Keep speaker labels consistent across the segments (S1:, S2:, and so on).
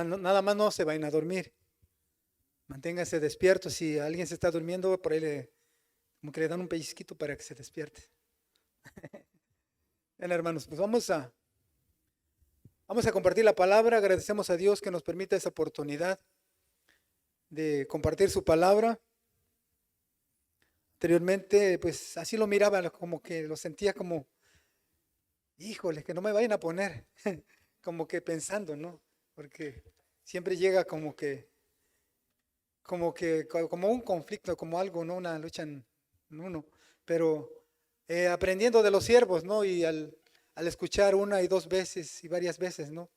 S1: nada más no se vayan a dormir. Manténganse despiertos. Si alguien se está durmiendo, por ahí como que le dan un pellizquito para que se despierte. Bien, hermanos, pues vamos a compartir la palabra. Agradecemos a Dios que nos permita esa oportunidad de compartir su palabra. Anteriormente, pues así lo miraba, como que lo sentía como, híjole, que no me vayan a poner, como que pensando, ¿no? Porque siempre llega como un conflicto, como algo, ¿no? Una lucha en uno. Pero aprendiendo de los siervos, ¿no? Y al escuchar una y dos veces y varias veces, ¿no?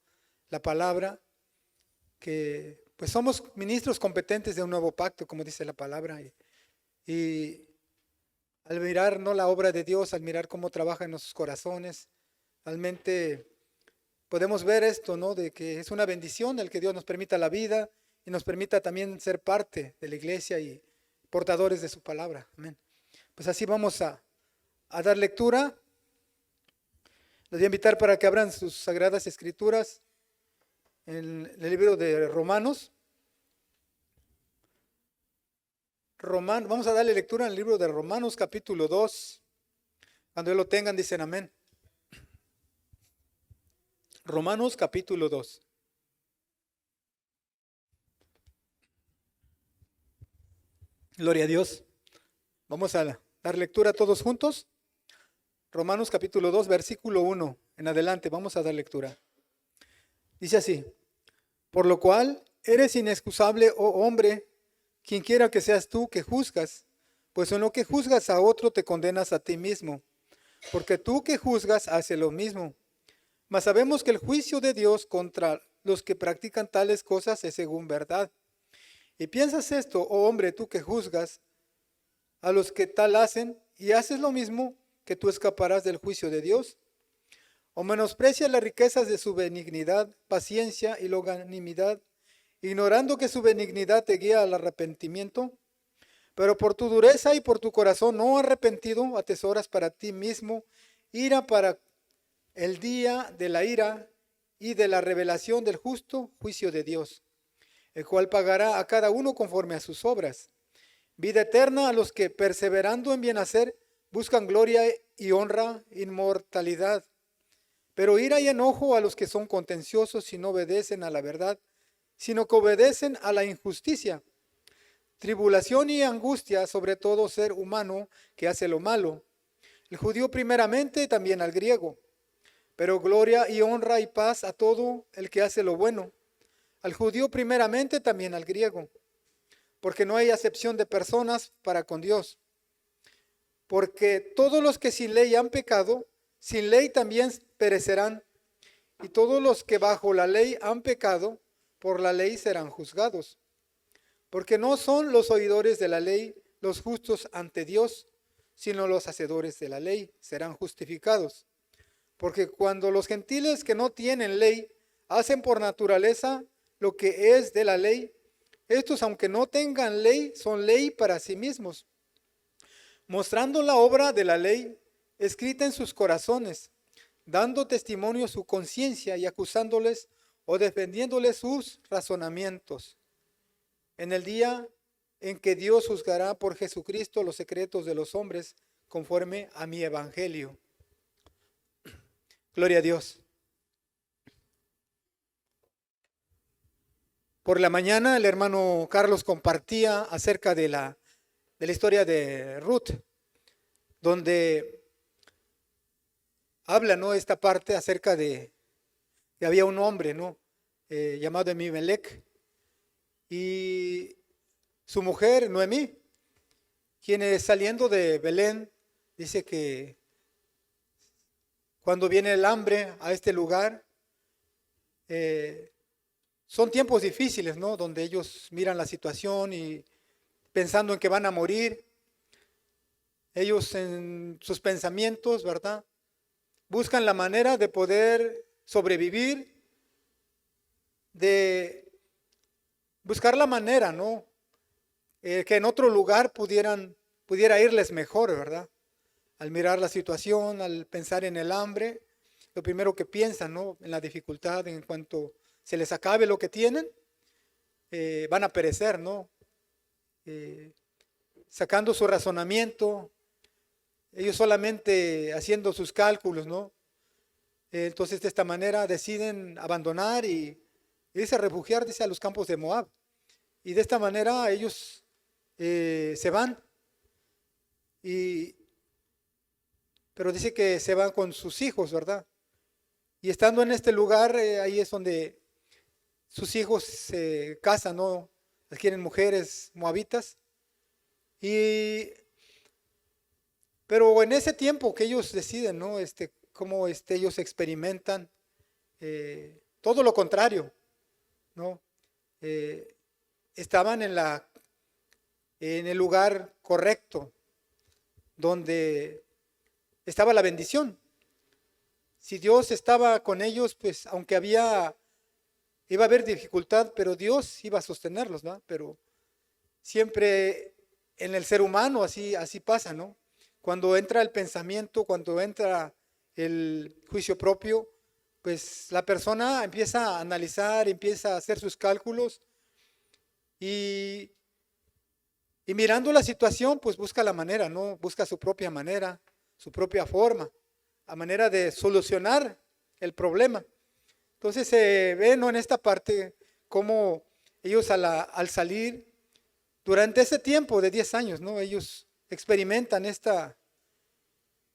S1: La palabra, que pues somos ministros competentes de un nuevo pacto, como dice la palabra. Y al mirar, ¿no? La obra de Dios, al mirar cómo trabaja en nuestros corazones, realmente podemos ver esto, ¿no? De que es una bendición el que Dios nos permita la vida y nos permita también ser parte de la iglesia y portadores de su palabra. Amén. Pues así vamos a dar lectura. Les voy a invitar para que abran sus sagradas escrituras en el libro de Romanos. Vamos a darle lectura en el libro de Romanos capítulo 2. Cuando lo tengan dicen amén. Romanos capítulo 2. Gloria a Dios. Vamos a dar lectura todos juntos. Romanos capítulo 2, versículo 1 en adelante. Vamos a dar lectura. Dice así: por lo cual eres inexcusable, oh hombre, quien quiera que seas tú que juzgas, pues en lo que juzgas a otro te condenas a ti mismo, porque tú que juzgas haces lo mismo. Mas sabemos que el juicio de Dios contra los que practican tales cosas es según verdad. Y piensas esto, oh hombre, tú que juzgas a los que tal hacen y haces lo mismo, que tú escaparás del juicio de Dios. O menosprecias las riquezas de su benignidad, paciencia y longanimidad, ignorando que su benignidad te guía al arrepentimiento. Pero por tu dureza y por tu corazón no arrepentido, atesoras para ti mismo ira para el día de la ira y de la revelación del justo juicio de Dios, el cual pagará a cada uno conforme a sus obras. Vida eterna a los que, perseverando en bien hacer, buscan gloria y honra, inmortalidad. Pero ira y enojo a los que son contenciosos y no obedecen a la verdad, sino que obedecen a la injusticia. Tribulación y angustia sobre todo ser humano que hace lo malo. El judío primeramente, también al griego. Pero gloria y honra y paz a todo el que hace lo bueno. Al judío primeramente, también al griego. Porque no hay acepción de personas para con Dios. Porque todos los que sin ley han pecado, sin ley también perecerán. Y todos los que bajo la ley han pecado, por la ley serán juzgados. Porque no son los oidores de la ley los justos ante Dios, sino los hacedores de la ley serán justificados. Porque cuando los gentiles que no tienen ley hacen por naturaleza lo que es de la ley, estos, aunque no tengan ley, son ley para sí mismos, mostrando la obra de la ley escrita en sus corazones, dando testimonio su conciencia y acusándoles o defendiéndoles sus razonamientos. En el día en que Dios juzgará por Jesucristo los secretos de los hombres conforme a mi evangelio. Gloria a Dios. Por la mañana el hermano Carlos compartía acerca de la historia de Ruth, donde habla, ¿no? Esta parte acerca de que había un hombre, ¿no? Llamado Elimelech, y su mujer Noemí, quien saliendo de Belén, dice que cuando viene el hambre a este lugar, son tiempos difíciles, ¿no? Donde ellos miran la situación y pensando en que van a morir, ellos en sus pensamientos, ¿verdad? Buscan la manera de poder sobrevivir, de buscar la manera, ¿no? Que en otro lugar pudiera irles mejor, ¿verdad? Al mirar la situación, al pensar en el hambre, lo primero que piensan, ¿no? En la dificultad en cuanto se les acabe lo que tienen, van a perecer, ¿no? Sacando su razonamiento, ellos solamente haciendo sus cálculos, ¿no? Entonces de esta manera deciden abandonar y irse a refugiar, dice, a los campos de Moab. Y de esta manera ellos se van, pero dice que se van con sus hijos, ¿verdad? Y estando en este lugar, ahí es donde sus hijos se casan, ¿no? Adquieren mujeres moabitas. Pero en ese tiempo que ellos deciden, ¿no? Cómo ellos experimentan todo lo contrario, ¿no? Estaban en el lugar correcto, donde estaba la bendición. Si Dios estaba con ellos, pues aunque iba a haber dificultad, pero Dios iba a sostenerlos, ¿no? Pero siempre en el ser humano así pasa, ¿no? Cuando entra el pensamiento, cuando entra el juicio propio, pues la persona empieza a analizar, empieza a hacer sus cálculos y mirando la situación, pues busca la manera, ¿no? Busca su propia manera, su propia forma, a manera de solucionar el problema. Entonces se ve, ¿no? En esta parte cómo ellos al salir, durante ese tiempo de 10 años, ¿no? Ellos experimentan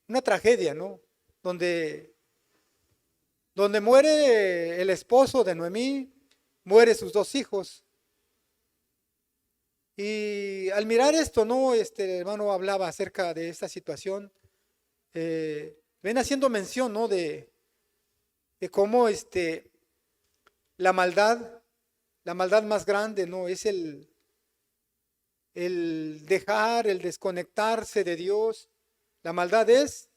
S1: una tragedia, ¿no? Donde muere el esposo de Noemí, muere sus 2 hijos. Y al mirar esto, ¿no? Este hermano hablaba acerca de esta situación. Ven haciendo mención, ¿no? De cómo la maldad más grande, ¿no? Es el dejar, el desconectarse de Dios. La maldad es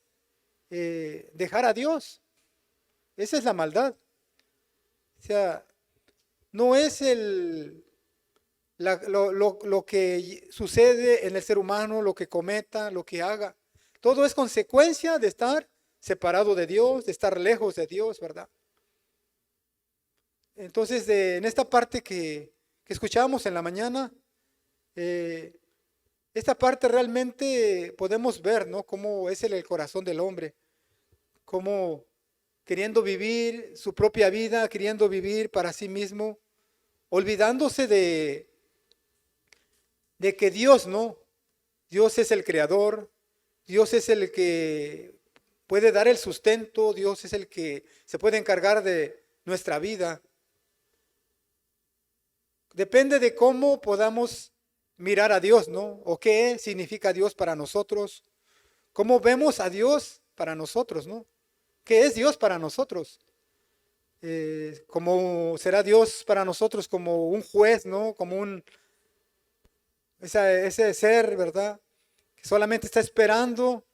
S1: dejar a Dios. Esa es la maldad. O sea, no es lo que sucede en el ser humano, lo que cometa, lo que haga. Todo es consecuencia de estar separado de Dios, de estar lejos de Dios, ¿verdad? Entonces, en esta parte que escuchábamos en la mañana, esta parte realmente podemos ver, ¿no? Cómo es el corazón del hombre, cómo queriendo vivir su propia vida, queriendo vivir para sí mismo, olvidándose de que Dios, ¿no? Dios es el creador, Dios es el que puede dar el sustento, Dios es el que se puede encargar de nuestra vida. Depende de cómo podamos mirar a Dios, ¿no? O qué significa Dios para nosotros, cómo vemos a Dios para nosotros, ¿no? ¿Qué es Dios para nosotros? ¿Cómo será Dios para nosotros como un juez, ¿no? Como ese ser, ¿verdad? Que solamente está esperando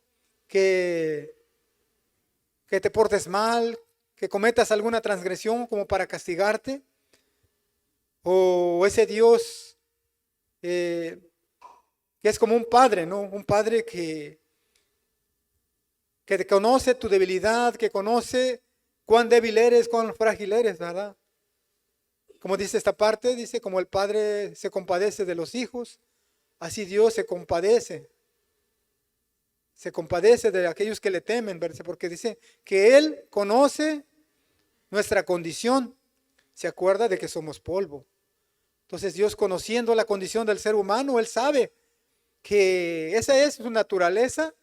S1: que te portes mal, que cometas alguna transgresión como para castigarte. O ese Dios que es como un padre, ¿no? Un padre que te conoce tu debilidad, que conoce cuán débil eres, cuán frágil eres, ¿verdad? Como dice esta parte, dice, como el padre se compadece de los hijos, así Dios se compadece de aquellos que le temen, ¿verdad? Porque dice que Él conoce nuestra condición, se acuerda de que somos polvo. Entonces Dios, conociendo la condición del ser humano, Él sabe que esa es su naturaleza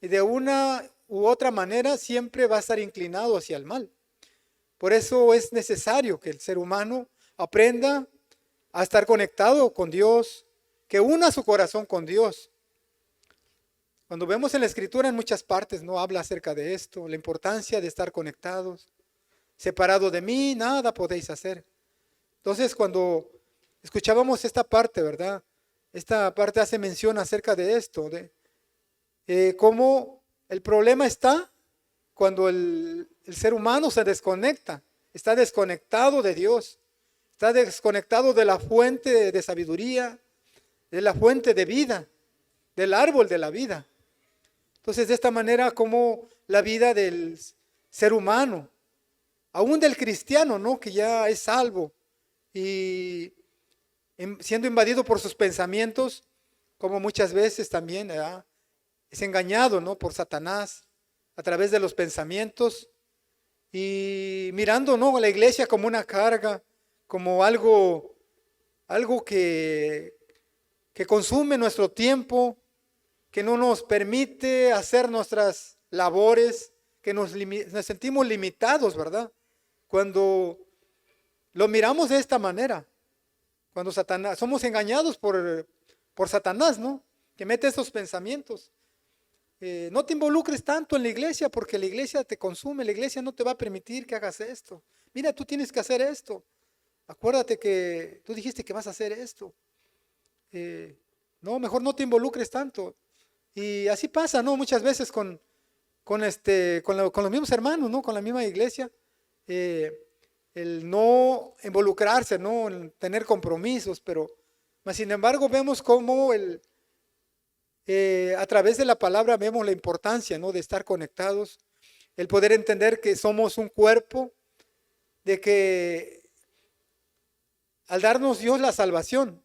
S1: y de una u otra manera siempre va a estar inclinado hacia el mal. Por eso es necesario que el ser humano aprenda a estar conectado con Dios, que una su corazón con Dios. Cuando vemos en la Escritura, en muchas partes no habla acerca de esto, la importancia de estar conectados. Separado de mí, nada podéis hacer. Entonces, cuando escuchábamos esta parte, ¿verdad? Esta parte hace mención acerca de esto, de cómo el problema está cuando el ser humano se desconecta, está desconectado de Dios, está desconectado de la fuente de sabiduría, de la fuente de vida, del árbol de la vida. Entonces, de esta manera, como la vida del ser humano aún del cristiano, ¿no? Que ya es salvo y siendo invadido por sus pensamientos, como muchas veces también, ¿verdad? Es engañado, ¿no? Por Satanás a través de los pensamientos y mirando, ¿no? A la iglesia como una carga, como algo que consume nuestro tiempo, que no nos permite hacer nuestras labores, que nos sentimos limitados, ¿verdad? Cuando lo miramos de esta manera, cuando Satanás, somos engañados por Satanás, ¿no? Que mete esos pensamientos. No te involucres tanto en la iglesia porque la iglesia te consume, la iglesia no te va a permitir que hagas esto. Mira, tú tienes que hacer esto. Acuérdate que tú dijiste que vas a hacer esto. No, mejor no te involucres tanto. Y así pasa, ¿no? Muchas veces con los mismos hermanos, ¿no? Con la misma iglesia. El no involucrarse, ¿no? El tener compromisos, pero sin embargo vemos cómo a través de la palabra vemos la importancia, ¿no? De estar conectados, el poder entender que somos un cuerpo, de que al darnos Dios la salvación,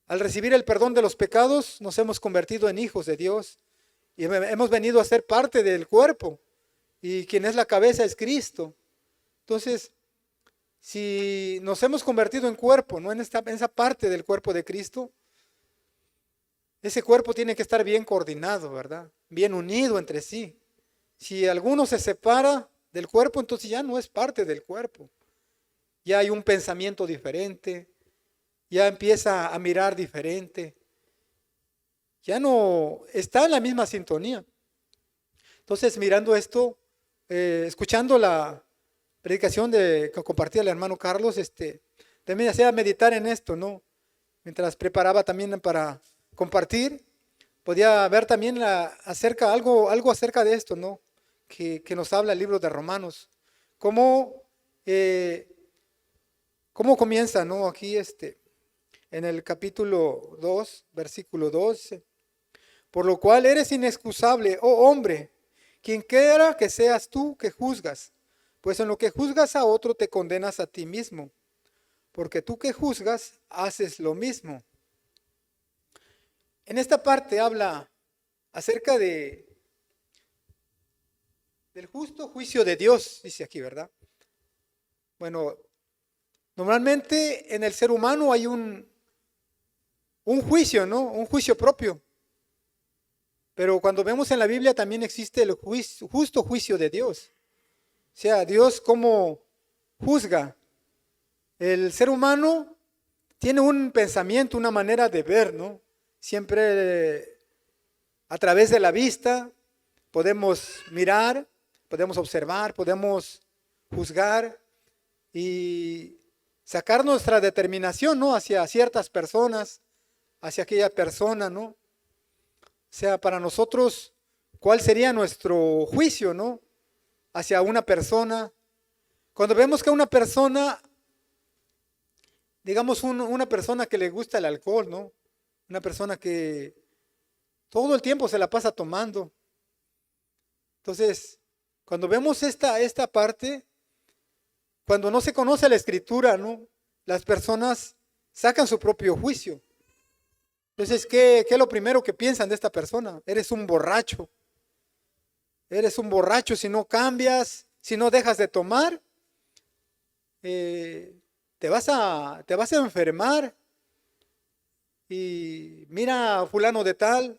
S1: al recibir el perdón de los pecados, nos hemos convertido en hijos de Dios y hemos venido a ser parte del cuerpo y quien es la cabeza es Cristo. Entonces, si nos hemos convertido en cuerpo, ¿no? En esa parte del cuerpo de Cristo, ese cuerpo tiene que estar bien coordinado, ¿verdad? Bien unido entre sí. Si alguno se separa del cuerpo, entonces ya no es parte del cuerpo. Ya hay un pensamiento diferente, ya empieza a mirar diferente, ya no está en la misma sintonía. Entonces, mirando esto, escuchando la predicación que compartía el hermano Carlos, también hacía meditar en esto, ¿no? Mientras preparaba también para compartir, podía ver también algo acerca de esto, ¿no? Que nos habla el libro de Romanos. Cómo comienza, ¿no? Aquí en el capítulo 2, versículo 12. Por lo cual eres inexcusable, oh hombre, quien quiera que seas tú que juzgas, pues en lo que juzgas a otro te condenas a ti mismo, porque tú que juzgas haces lo mismo. En esta parte habla acerca del justo juicio de Dios, dice aquí, ¿verdad? Bueno, normalmente en el ser humano hay un juicio, ¿no? Un juicio propio. Pero cuando vemos en la Biblia también existe el justo juicio de Dios. O sea, Dios cómo juzga. El ser humano tiene un pensamiento, una manera de ver, ¿no? Siempre a través de la vista podemos mirar, podemos observar, podemos juzgar y sacar nuestra determinación, ¿no? Hacia ciertas personas, hacia aquella persona, ¿no? O sea, para nosotros, ¿cuál sería nuestro juicio, ¿no? Hacia una persona. Cuando vemos que una persona, digamos una persona que le gusta el alcohol, ¿no? Una persona que todo el tiempo se la pasa tomando. Entonces, cuando vemos esta parte, cuando no se conoce la escritura, ¿no? Las personas sacan su propio juicio. Entonces, ¿qué es lo primero que piensan de esta persona? Eres un borracho. Eres un borracho si no cambias, si no dejas de tomar, te vas a enfermar. Y mira a fulano de tal,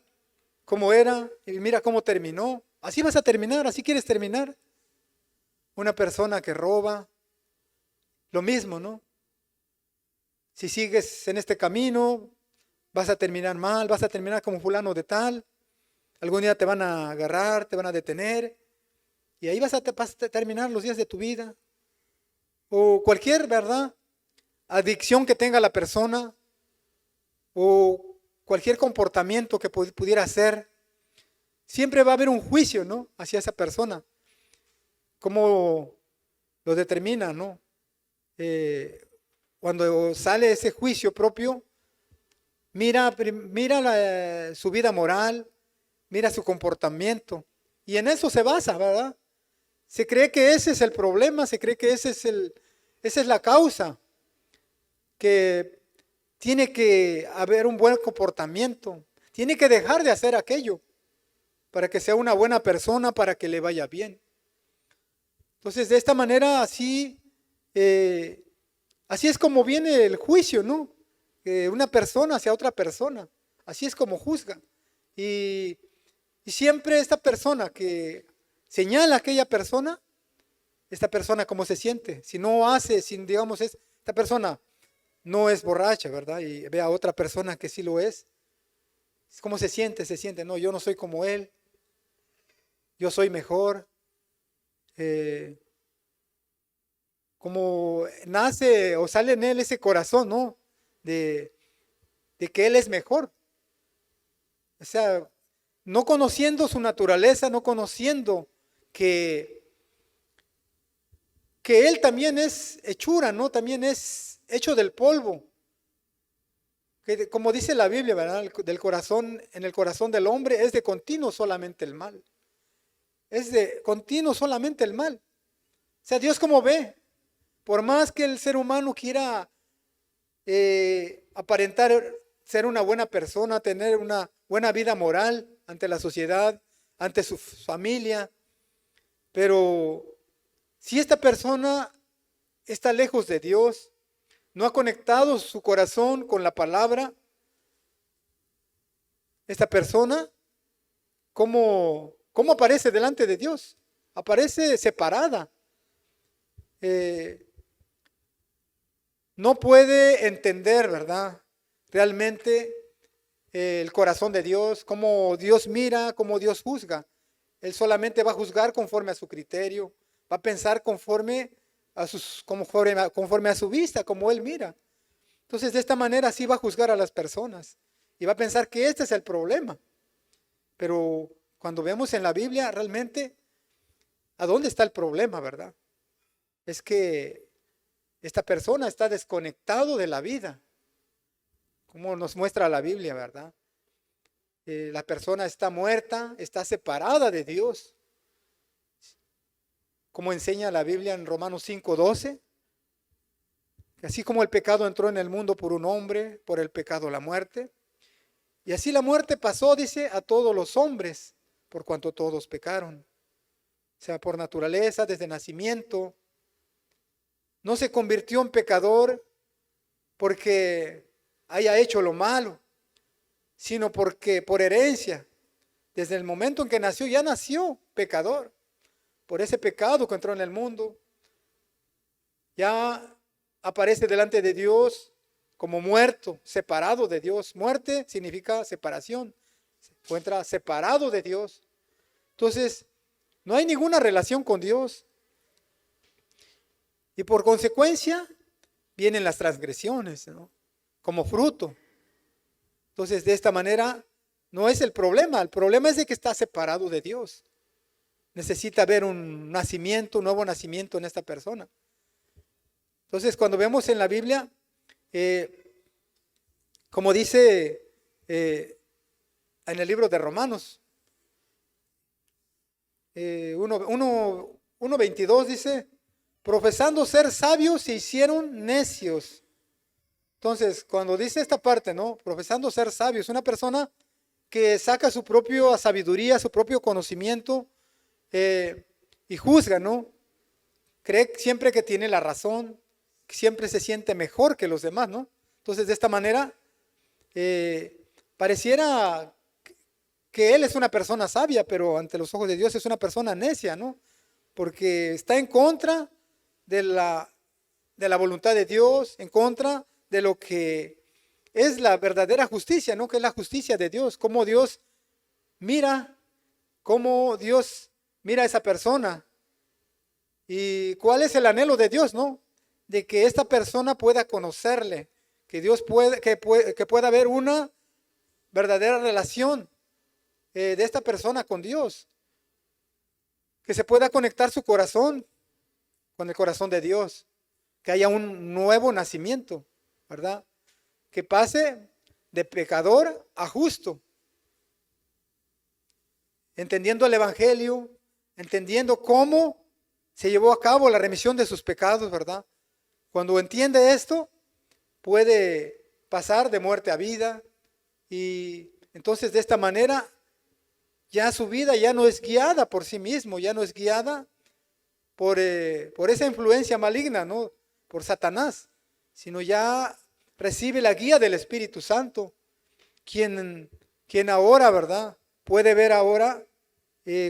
S1: cómo era, y mira cómo terminó. Así vas a terminar, así quieres terminar. Una persona que roba, lo mismo, ¿no? Si sigues en este camino, vas a terminar mal, vas a terminar como fulano de tal. Algún día te van a agarrar, te van a detener, y ahí vas a terminar los días de tu vida. O cualquier, ¿verdad? Adicción que tenga la persona, o cualquier comportamiento que pudiera hacer, siempre va a haber un juicio, ¿no? Hacia esa persona. ¿Cómo lo determina, no? Cuando sale ese juicio propio, mira su vida moral, mira su comportamiento, y en eso se basa, ¿verdad? se cree que ese es el problema, se cree que esa es la causa, que tiene que haber un buen comportamiento, tiene que dejar de hacer aquello para que sea una buena persona, para que le vaya bien. Entonces, de esta manera, así es como viene el juicio, ¿no? Una persona hacia otra persona, así es como juzga. Y siempre esta persona que señala a aquella persona, esta persona cómo se siente. Si no hace, si digamos, esta persona no es borracha, ¿verdad? Y ve a otra persona que sí lo es. ¿Cómo se siente? Se siente, no, yo no soy como él, yo soy mejor. Como nace o sale en él ese corazón, ¿no? De que él es mejor. O sea, no conociendo su naturaleza, no conociendo que él también es hechura, ¿no? También es hecho del polvo. Que como dice la Biblia, ¿verdad? Del corazón, en el corazón del hombre es de continuo solamente el mal. Es de continuo solamente el mal. O sea, Dios como ve, por más que el ser humano quiera aparentar ser una buena persona, tener una buena vida moral ante la sociedad, ante su familia, pero si esta persona está lejos de Dios, no ha conectado su corazón con la palabra, esta persona, ¿cómo aparece delante de Dios? Aparece separada. No puede entender, ¿verdad? Realmente el corazón de Dios, cómo Dios mira, cómo Dios juzga. Él solamente va a juzgar conforme a su criterio, va a pensar conforme a su vista, como Él mira. Entonces, de esta manera sí va a juzgar a las personas y va a pensar que este es el problema. Pero cuando vemos en la Biblia, realmente, ¿a dónde está el problema, verdad? Es que esta persona está desconectado de la vida, como nos muestra la Biblia, ¿verdad? La persona está muerta, está separada de Dios, como enseña la Biblia en Romanos 5:12. Así como el pecado entró en el mundo por un hombre, por el pecado la muerte. Y así la muerte pasó, dice, a todos los hombres, por cuanto todos pecaron. O sea, por naturaleza, desde nacimiento. No se convirtió en pecador porque haya hecho lo malo, sino porque por herencia, desde el momento en que nació, ya nació pecador. Por ese pecado que entró en el mundo, ya aparece delante de Dios como muerto, separado de Dios. Muerte significa separación. Se encuentra separado de Dios. Entonces, no hay ninguna relación con Dios. Y por consecuencia, vienen las transgresiones, ¿no? Como fruto. Entonces, de esta manera, no es el problema. El problema es de que está separado de Dios. Necesita haber un nacimiento, un nuevo nacimiento en esta persona. Entonces, cuando vemos en la Biblia, como dice en el libro de Romanos, 1:22 dice, profesando ser sabios se hicieron necios. Entonces, cuando dice esta parte, ¿no? Profesando ser sabios, una persona que saca su propia sabiduría, su propio conocimiento y juzga, ¿no? Cree siempre que tiene la razón, siempre se siente mejor que los demás, ¿no? Entonces, de esta manera, pareciera que él es una persona sabia, pero ante los ojos de Dios es una persona necia, ¿no? Porque está en contra de la voluntad de Dios, en contra de lo que es la verdadera justicia, ¿no? Que es la justicia de Dios, cómo Dios mira a esa persona y cuál es el anhelo de Dios, ¿no? De que esta persona pueda conocerle, que pueda haber una verdadera relación de esta persona con Dios, que se pueda conectar su corazón con el corazón de Dios, que haya un nuevo nacimiento, ¿verdad? Que pase de pecador a justo, entendiendo el Evangelio, entendiendo cómo se llevó a cabo la remisión de sus pecados, ¿verdad? Cuando entiende esto, puede pasar de muerte a vida y entonces de esta manera ya su vida ya no es guiada por sí mismo, ya no es guiada por esa influencia maligna, ¿no? Por Satanás, sino ya recibe la guía del Espíritu Santo, quien ahora, ¿verdad? Puede ver ahora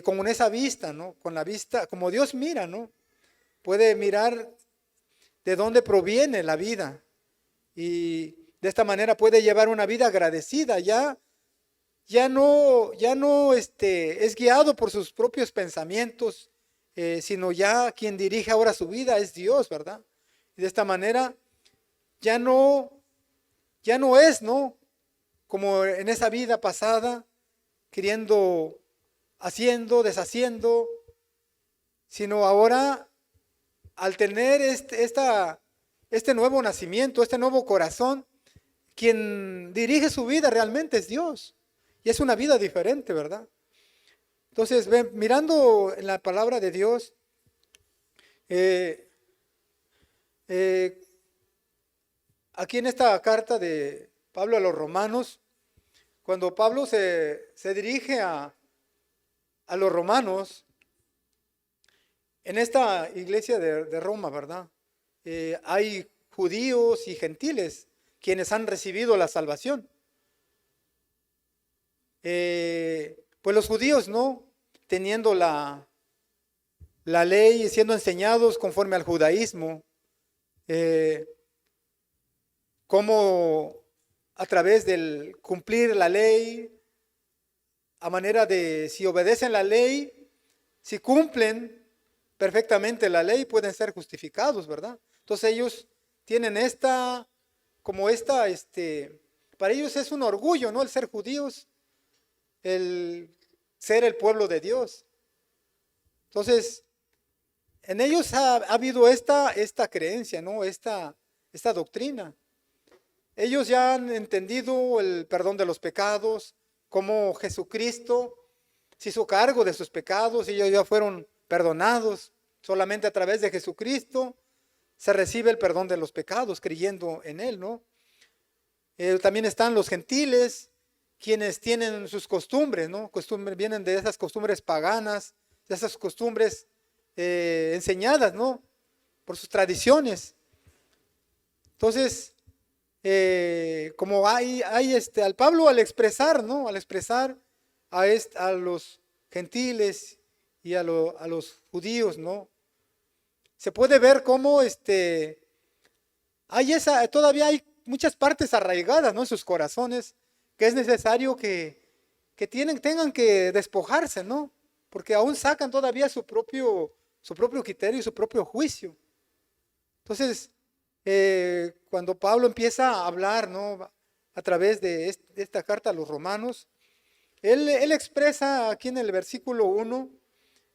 S1: con esa vista, ¿no? Con la vista, como Dios mira, ¿no? Puede mirar de dónde proviene la vida y de esta manera puede llevar una vida agradecida, ya no es guiado por sus propios pensamientos, sino ya quien dirige ahora su vida es Dios, ¿verdad? Y de esta manera ya no es, ¿no? Como en esa vida pasada, queriendo, haciendo, deshaciendo, sino ahora al tener este nuevo nacimiento, este nuevo corazón, quien dirige su vida realmente es Dios. Y es una vida diferente, ¿verdad? Entonces, mirando en la palabra de Dios, eh, eh, aquí en esta carta de Pablo a los romanos, cuando Pablo se dirige a los romanos, en esta iglesia de Roma, ¿verdad? Hay judíos y gentiles quienes han recibido la salvación. Pues los judíos, ¿no? Teniendo la ley y siendo enseñados conforme al judaísmo, como a través del cumplir la ley, a manera de si obedecen la ley, si cumplen perfectamente la ley, pueden ser justificados, ¿verdad? Entonces ellos tienen para ellos es un orgullo, ¿no? El ser judíos, el ser el pueblo de Dios. Entonces, en ellos ha habido esta creencia, ¿no? Esta doctrina. Ellos ya han entendido el perdón de los pecados, cómo Jesucristo se hizo cargo de sus pecados, ellos ya fueron perdonados. Solamente a través de Jesucristo se recibe el perdón de los pecados, creyendo en Él, ¿no? También están los gentiles, quienes tienen sus costumbres, ¿no? Vienen de esas costumbres paganas, de esas costumbres enseñadas, ¿no? Por sus tradiciones. Entonces, como hay al Pablo al expresar, ¿no? Al expresar a los gentiles y a los judíos, ¿no? Se puede ver cómo todavía hay muchas partes arraigadas, ¿no? En sus corazones, que es necesario que tengan que despojarse, ¿no? Porque aún sacan todavía su propio criterio y su propio juicio. Entonces, cuando Pablo empieza a hablar, ¿no? A través de esta carta a los romanos, él expresa aquí en el versículo 1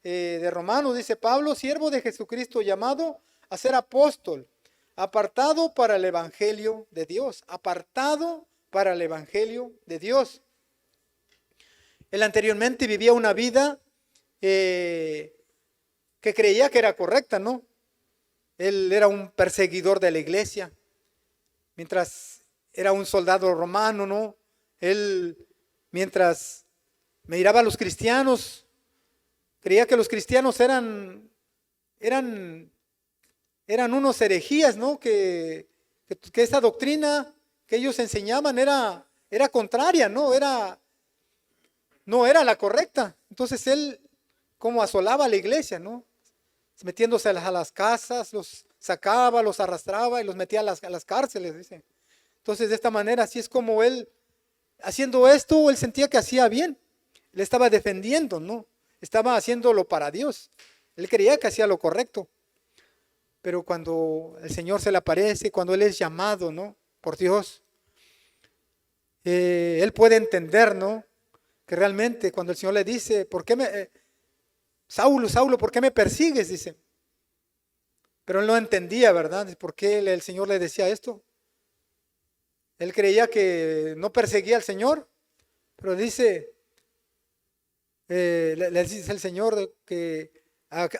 S1: de Romanos, dice: Pablo, siervo de Jesucristo, llamado a ser apóstol, apartado para el evangelio de Dios, apartado para el evangelio de Dios. Él anteriormente vivía una vida que creía que era correcta, ¿no? Él era un perseguidor de la iglesia, mientras era un soldado romano, ¿no? Él, mientras miraba a los cristianos, creía que los cristianos eran unos herejías, ¿no? Que esa doctrina que ellos enseñaban era contraria, no era la correcta. Entonces él como asolaba a la iglesia, ¿no? Metiéndose a las casas, los sacaba, los arrastraba y los metía a las cárceles, dice. Entonces de esta manera, así es como él, haciendo esto, él sentía que hacía bien. Le estaba defendiendo, ¿no? Estaba haciéndolo para Dios. Él creía que hacía lo correcto. Pero cuando el Señor se le aparece, cuando él es llamado, ¿no? Por Dios, él puede entender, ¿no? Que realmente cuando el Señor le dice: ¿por qué Saulo, Saulo, ¿por qué me persigues?, dice. Pero él no entendía, ¿verdad? ¿Por qué el Señor le decía esto? Él creía que no perseguía al Señor, pero dice, le dice el Señor que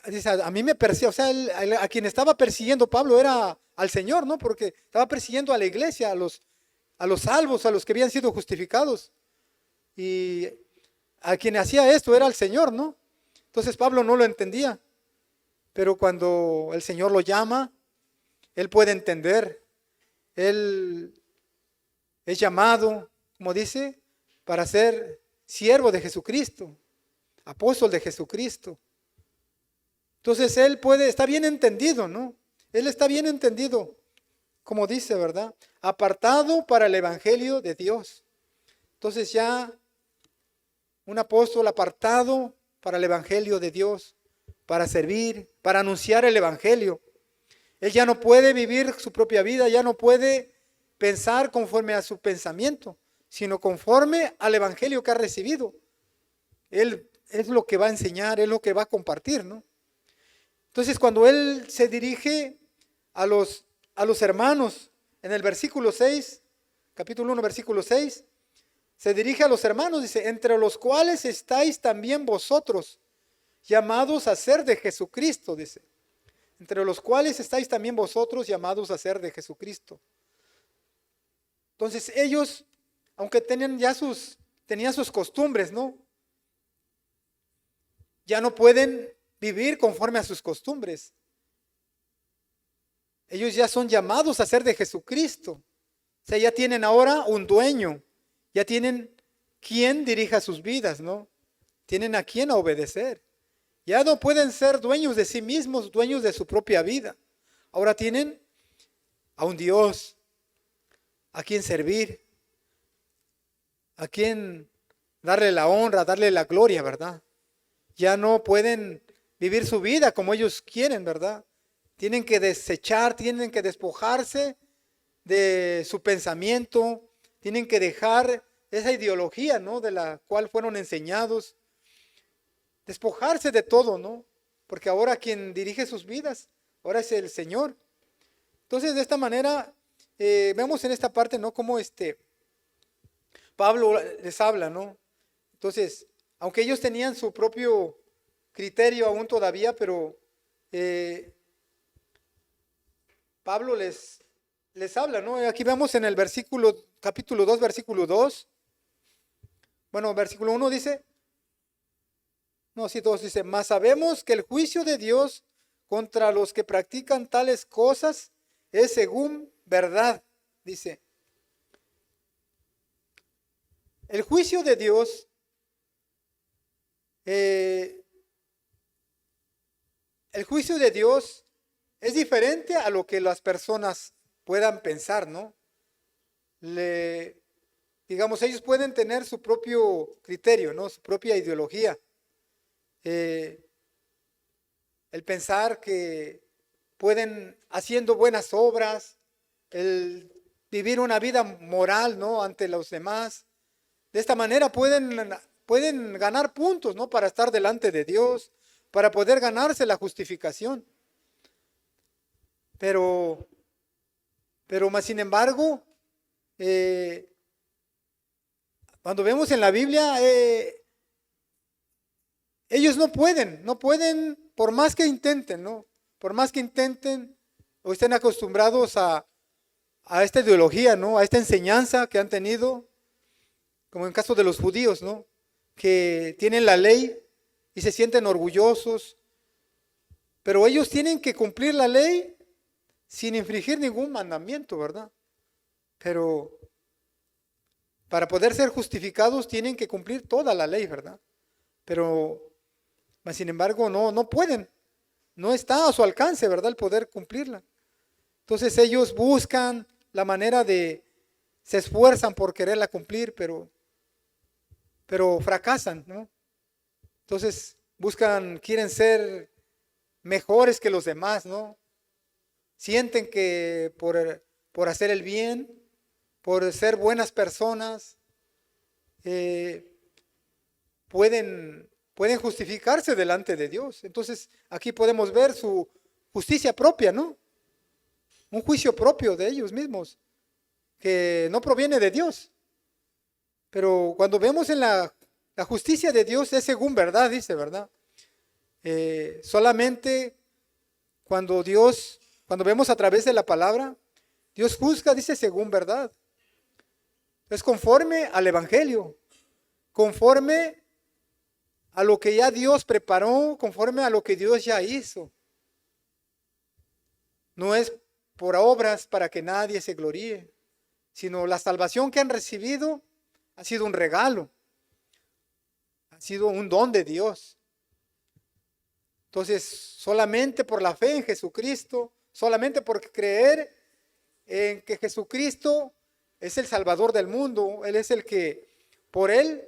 S1: Dice, a mí me persigue, o sea, a quien estaba persiguiendo Pablo era al Señor, ¿no? Porque estaba persiguiendo a la iglesia, a los salvos, a los que habían sido justificados. Y a quien hacía esto era el Señor, ¿no? Entonces Pablo no lo entendía. Pero cuando el Señor lo llama, él puede entender. Él es llamado, como dice, para ser siervo de Jesucristo, apóstol de Jesucristo. Entonces él está bien entendido, ¿no? Él está bien entendido, como dice, ¿verdad? Apartado para el evangelio de Dios. Entonces ya un apóstol apartado para el evangelio de Dios, para servir, para anunciar el evangelio. Él ya no puede vivir su propia vida, ya no puede pensar conforme a su pensamiento, sino conforme al evangelio que ha recibido. Él es lo que va a enseñar, es lo que va a compartir, ¿no? Entonces, cuando él se dirige a los hermanos, en el versículo 6, capítulo 1, versículo 6, se dirige a los hermanos, dice, entre los cuales estáis también vosotros, llamados a ser de Jesucristo, dice. Entre los cuales estáis también vosotros, llamados a ser de Jesucristo. Entonces ellos, aunque tenían sus costumbres, ¿no? Ya no pueden vivir conforme a sus costumbres. Ellos ya son llamados a ser de Jesucristo. O sea, ya tienen ahora un dueño. Ya tienen quien dirija sus vidas, ¿no? Tienen a quien obedecer. Ya no pueden ser dueños de sí mismos, dueños de su propia vida. Ahora tienen a un Dios, a quien servir, a quien darle la honra, darle la gloria, ¿verdad? Ya no pueden vivir su vida como ellos quieren, ¿verdad? Tienen que desechar, tienen que despojarse de su pensamiento, tienen que dejar esa ideología, ¿no? De la cual fueron enseñados, despojarse de todo, ¿no? Porque ahora quien dirige sus vidas, ahora es el Señor. Entonces, de esta manera, vemos en esta parte, ¿no? Cómo Pablo les habla, ¿no? Entonces, aunque ellos tenían su propio criterio aún todavía, pero Pablo les habla, ¿no? Aquí vemos en el capítulo 2, versículo 2. Bueno, versículo 1 dice, no, sí, 2 dice, mas sabemos que el juicio de Dios contra los que practican tales cosas es según verdad, dice. El juicio de Dios el juicio de Dios es diferente a lo que las personas puedan pensar, ¿no? Digamos, ellos pueden tener su propio criterio, ¿no? Su propia ideología. El pensar que pueden, haciendo buenas obras, el vivir una vida moral, ¿no? Ante los demás. De esta manera pueden ganar puntos, ¿no? Para estar delante de Dios, para poder ganarse la justificación. Pero más sin embargo, cuando vemos en la Biblia, ellos no pueden, por más que intenten, ¿no? Por más que intenten o estén acostumbrados a esta ideología, ¿no? A esta enseñanza que han tenido, como en el caso de los judíos, ¿no? Que tienen la ley y se sienten orgullosos, pero ellos tienen que cumplir la ley sin infringir ningún mandamiento, ¿verdad? Pero para poder ser justificados tienen que cumplir toda la ley, ¿verdad? Pero, sin embargo, no pueden. No está a su alcance, ¿verdad? El poder cumplirla. Entonces ellos buscan la manera se esfuerzan por quererla cumplir, pero fracasan, ¿no? Entonces quieren ser mejores que los demás, ¿no? Sienten que por hacer el bien, por ser buenas personas, pueden justificarse delante de Dios. Entonces aquí podemos ver su justicia propia, ¿no? Un juicio propio de ellos mismos, que no proviene de Dios. Pero cuando vemos en la justicia de Dios es según verdad, dice, ¿verdad? Solamente cuando vemos a través de la palabra, Dios juzga, dice, según verdad. Es conforme al Evangelio, conforme a lo que ya Dios preparó, conforme a lo que Dios ya hizo. No es por obras para que nadie se gloríe, sino la salvación que han recibido ha sido un regalo, ha sido un don de Dios. Entonces, solamente por la fe en Jesucristo, solamente por creer en que Jesucristo es el Salvador del mundo, Él es el que, por Él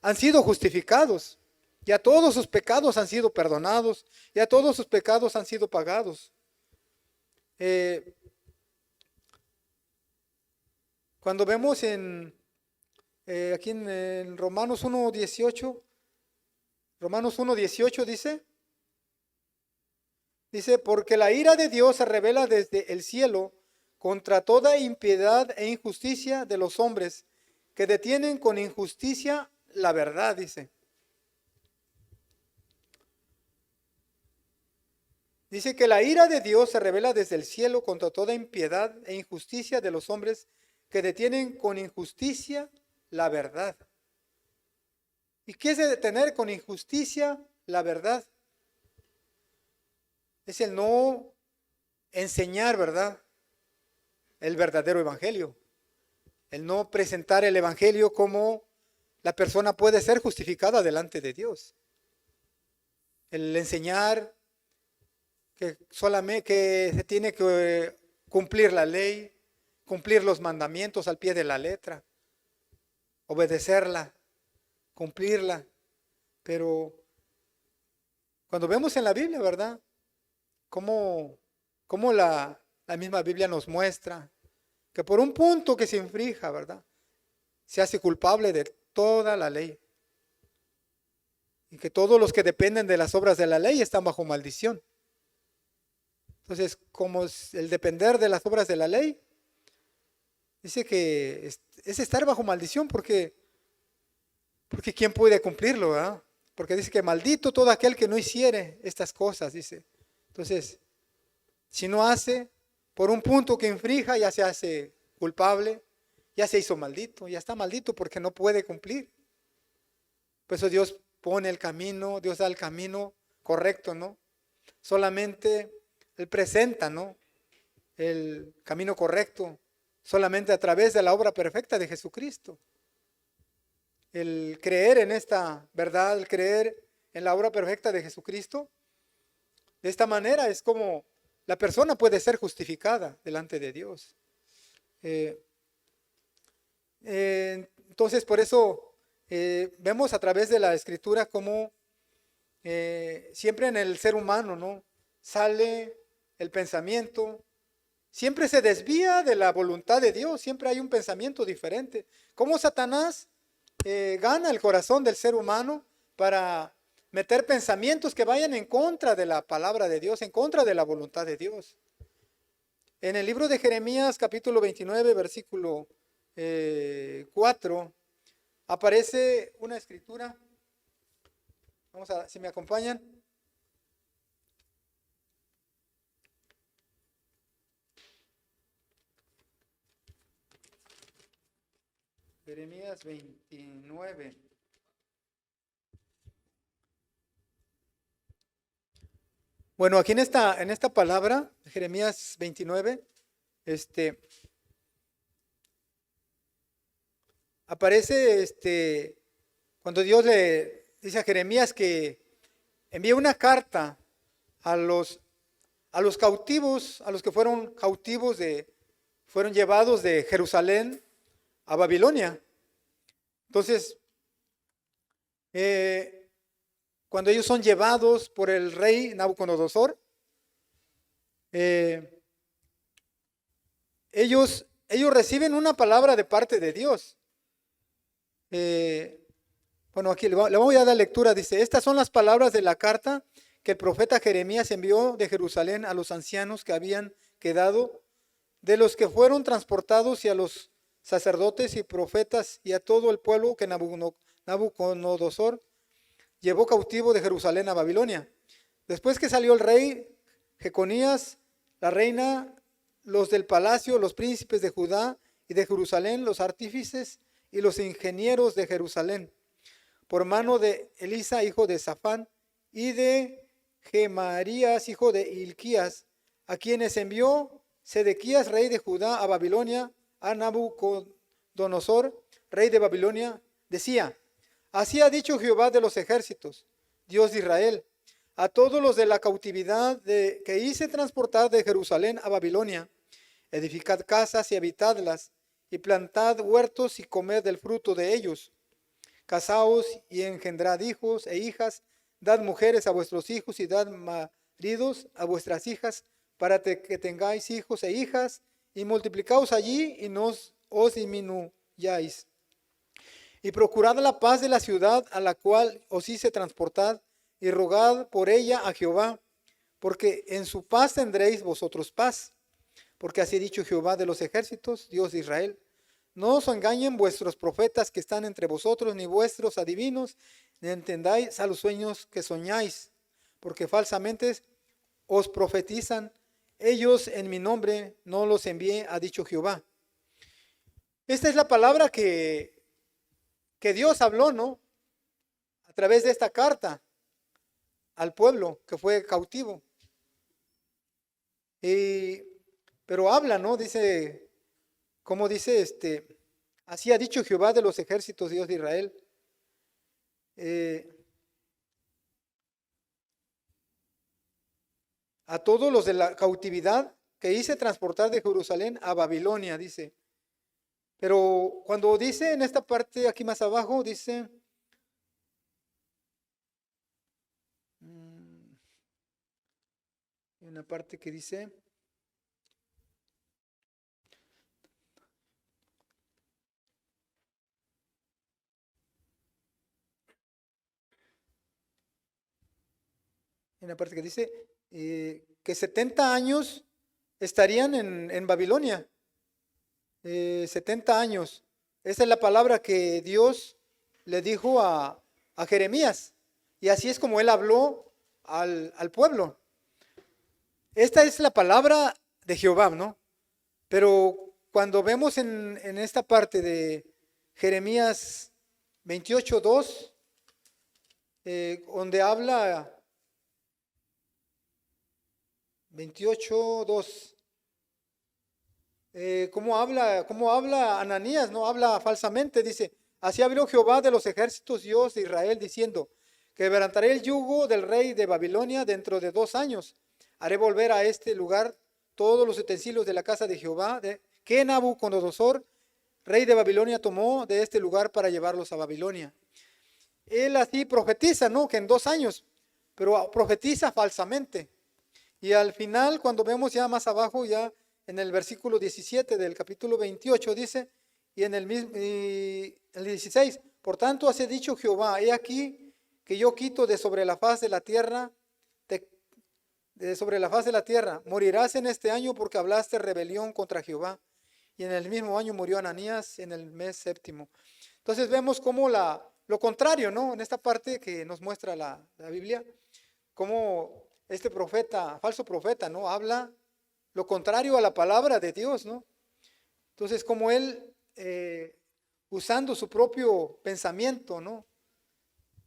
S1: han sido justificados, ya todos sus pecados han sido perdonados, ya todos sus pecados han sido pagados. Cuando vemos aquí en Romanos 1:18, Romanos 1:18 dice, porque la ira de Dios se revela desde el cielo contra toda impiedad e injusticia de los hombres que detienen con injusticia la verdad, dice. Dice que la ira de Dios se revela desde el cielo contra toda impiedad e injusticia de los hombres que detienen con injusticia la verdad. ¿Y qué es detener con injusticia la verdad? Es el no enseñar, ¿verdad?, el verdadero evangelio. El no presentar el evangelio como la persona puede ser justificada delante de Dios. El enseñar que solamente se tiene que cumplir la ley, cumplir los mandamientos al pie de la letra, obedecerla, cumplirla. Pero cuando vemos en la Biblia, ¿verdad?, cómo la misma Biblia nos muestra que por un punto que se infrija, ¿verdad?, se hace culpable de toda la ley. Y que todos los que dependen de las obras de la ley están bajo maldición. Entonces, como es el depender de las obras de la ley, dice que es estar bajo maldición porque ¿quién puede cumplirlo, verdad? Porque dice que maldito todo aquel que no hiciere estas cosas, dice. Entonces, si no hace, por un punto que infrija, ya se hace culpable, ya se hizo maldito, ya está maldito porque no puede cumplir. Por eso Dios pone el camino, Dios da el camino correcto, ¿no? Solamente Él presenta, ¿no?, el camino correcto, solamente a través de la obra perfecta de Jesucristo. El creer en esta verdad, el creer en la obra perfecta de Jesucristo, de esta manera es como la persona puede ser justificada delante de Dios. Entonces, por eso vemos a través de la Escritura como siempre en el ser humano, ¿no?, sale el pensamiento, siempre se desvía de la voluntad de Dios, siempre hay un pensamiento diferente. Cómo Satanás gana el corazón del ser humano para meter pensamientos que vayan en contra de la palabra de Dios, en contra de la voluntad de Dios. En el libro de Jeremías, capítulo 29, versículo 4, aparece una escritura. Vamos a, si me acompañan. Jeremías 29. Bueno, aquí en esta palabra, Jeremías 29, aparece cuando Dios le dice a Jeremías que envíe una carta a los cautivos, a los que fueron cautivos fueron llevados de Jerusalén a Babilonia. Entonces, cuando ellos son llevados por el rey Nabucodonosor, ellos reciben una palabra de parte de Dios. Bueno, aquí le voy a dar lectura. Dice, estas son las palabras de la carta que el profeta Jeremías envió de Jerusalén a los ancianos que habían quedado, de los que fueron transportados, y a los sacerdotes y profetas y a todo el pueblo que Nabucodonosor llevó cautivo de Jerusalén a Babilonia. Después que salió el rey Jeconías, la reina, los del palacio, los príncipes de Judá y de Jerusalén, los artífices y los ingenieros de Jerusalén, por mano de Elisa, hijo de Safán, y de Gemarías, hijo de Hilquías, a quienes envió Sedequías, rey de Judá, a Babilonia, a Nabucodonosor, rey de Babilonia, decía: así ha dicho Jehová de los ejércitos, Dios de Israel, a todos los de la cautividad que hice transportar de Jerusalén a Babilonia: edificad casas y habitadlas, y plantad huertos y comed del fruto de ellos. Casaos y engendrad hijos e hijas, dad mujeres a vuestros hijos y dad maridos a vuestras hijas, para que tengáis hijos e hijas, y multiplicaos allí y no os disminuyáis. Y procurad la paz de la ciudad a la cual os hice transportar, y rogad por ella a Jehová, porque en su paz tendréis vosotros paz. Porque así ha dicho Jehová de los ejércitos, Dios de Israel: no os engañen vuestros profetas que están entre vosotros, ni vuestros adivinos, ni entendáis a los sueños que soñáis, porque falsamente os profetizan. Ellos en mi nombre no los envié, ha dicho Jehová. Esta es la palabra que Dios habló, ¿no? A través de esta carta al pueblo que fue cautivo. Pero habla, ¿no? Dice, como dice, así ha dicho Jehová de los ejércitos, Dios de Israel. A todos los de la cautividad que hice transportar de Jerusalén a Babilonia, dice. Pero cuando dice en esta parte, aquí más abajo, dice, en una parte que dice, que 70 años estarían en Babilonia. 70 años. Esa es la palabra que Dios le dijo a Jeremías. Y así es como él habló al pueblo. Esta es la palabra de Jehová, ¿no? Pero cuando vemos en esta parte de Jeremías 28:2, donde habla 28:2, ¿cómo habla Ananías? No habla falsamente, dice: así habló Jehová de los ejércitos, Dios de Israel, diciendo: quebrantaré el yugo del rey de Babilonia dentro de 2 años. Haré volver a este lugar todos los utensilios de la casa de Jehová, que Nabucodonosor, rey de Babilonia, tomó de este lugar para llevarlos a Babilonia. Él así profetiza, ¿no? Que en 2 años, pero profetiza falsamente. Y al final, cuando vemos ya más abajo, ya en el versículo 17 del capítulo 28 dice, y en el 16, por tanto hace dicho Jehová: he aquí que yo quito de sobre la faz de la tierra, morirás en este año porque hablaste rebelión contra Jehová. Y en el mismo año murió Ananías en el mes 7. Entonces vemos como lo contrario, ¿no? En esta parte que nos muestra la Biblia, como este profeta, falso profeta, ¿no? Habla lo contrario a la palabra de Dios, ¿no? Entonces, como él, usando su propio pensamiento, ¿no?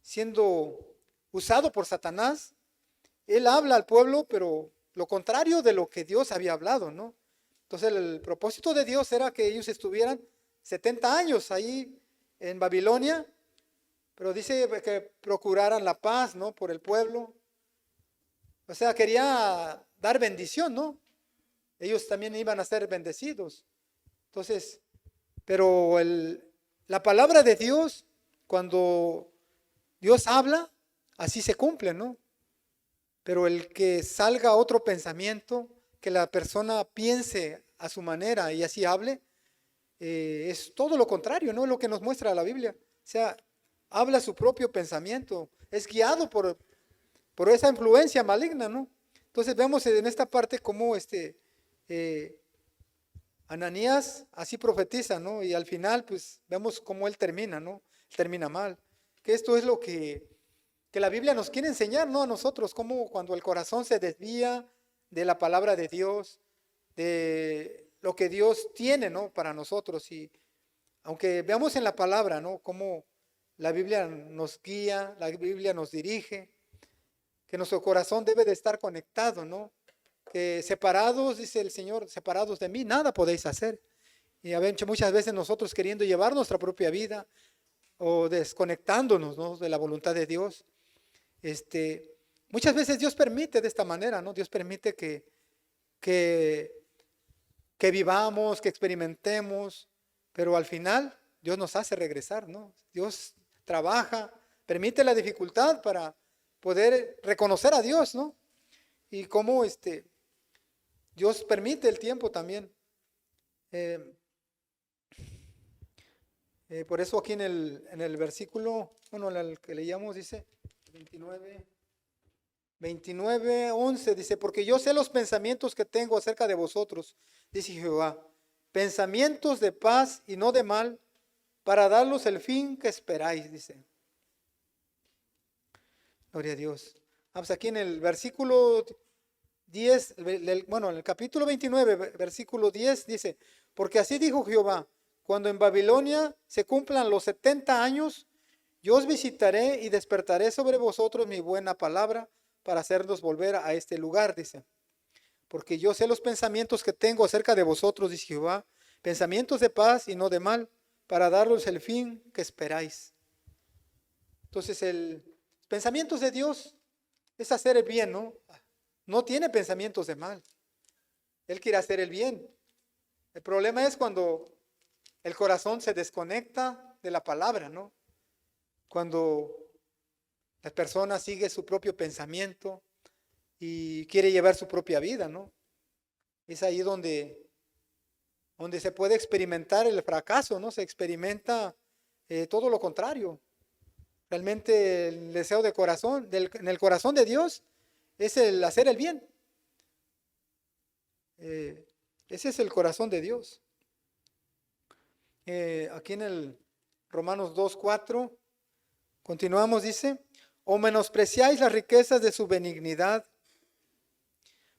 S1: Siendo usado por Satanás, él habla al pueblo, pero lo contrario de lo que Dios había hablado, ¿no? Entonces, el propósito de Dios era que ellos estuvieran 70 años ahí en Babilonia, pero dice que procuraran la paz, ¿no? Por el pueblo. O sea, quería dar bendición, ¿no? Ellos también iban a ser bendecidos. Entonces, pero la palabra de Dios, cuando Dios habla, así se cumple, ¿no? Pero el que salga otro pensamiento, que la persona piense a su manera y así hable, es todo lo contrario, ¿no? Lo que nos muestra la Biblia. O sea, habla su propio pensamiento, es guiado por esa influencia maligna, ¿no? Entonces vemos en esta parte cómo Ananías así profetiza, ¿no? Y al final, pues vemos cómo él termina, ¿no? Termina mal. Que esto es lo que que la Biblia nos quiere enseñar, ¿no? A nosotros, como cuando el corazón se desvía de la palabra de Dios, de lo que Dios tiene, ¿no? Para nosotros. Y aunque veamos en la palabra, ¿no? Cómo la Biblia nos guía, la Biblia nos dirige, que nuestro corazón debe de estar conectado, ¿no? Que separados, dice el Señor, separados de mí, nada podéis hacer. Y a veces, muchas veces nosotros queriendo llevar nuestra propia vida o desconectándonos, ¿no? De la voluntad de Dios. Muchas veces Dios permite de esta manera, ¿no? Dios permite que, que vivamos, que experimentemos, pero al final Dios nos hace regresar, ¿no? Dios trabaja, permite la dificultad para poder reconocer a Dios, ¿no? Y cómo Dios permite el tiempo también. Eh, por eso aquí en el versículo, bueno, el que leíamos dice 29:11 dice, porque yo sé los pensamientos que tengo acerca de vosotros, dice Jehová, pensamientos de paz y no de mal, para darlos el fin que esperáis, dice. Gloria a Dios. Vamos aquí en el versículo 10, bueno, en el capítulo 29, versículo 10 dice, porque así dijo Jehová, cuando en Babilonia se cumplan los 70 años, yo os visitaré y despertaré sobre vosotros mi buena palabra para hacerlos volver a este lugar, dice. Porque yo sé los pensamientos que tengo acerca de vosotros, dice Jehová, pensamientos de paz y no de mal, para daros el fin que esperáis. Entonces, el pensamientos de Dios es hacer el bien, ¿no? No tiene pensamientos de mal. Él quiere hacer el bien. El problema es cuando el corazón se desconecta de la palabra, ¿no? Cuando la persona sigue su propio pensamiento y quiere llevar su propia vida, ¿no? Es ahí donde se puede experimentar el fracaso, ¿no? Se experimenta todo lo contrario. Realmente el deseo de corazón, en el corazón de Dios, es el hacer el bien. Ese es el corazón de Dios. Aquí en el Romanos 2:4, continuamos, dice, o menospreciáis las riquezas de su benignidad,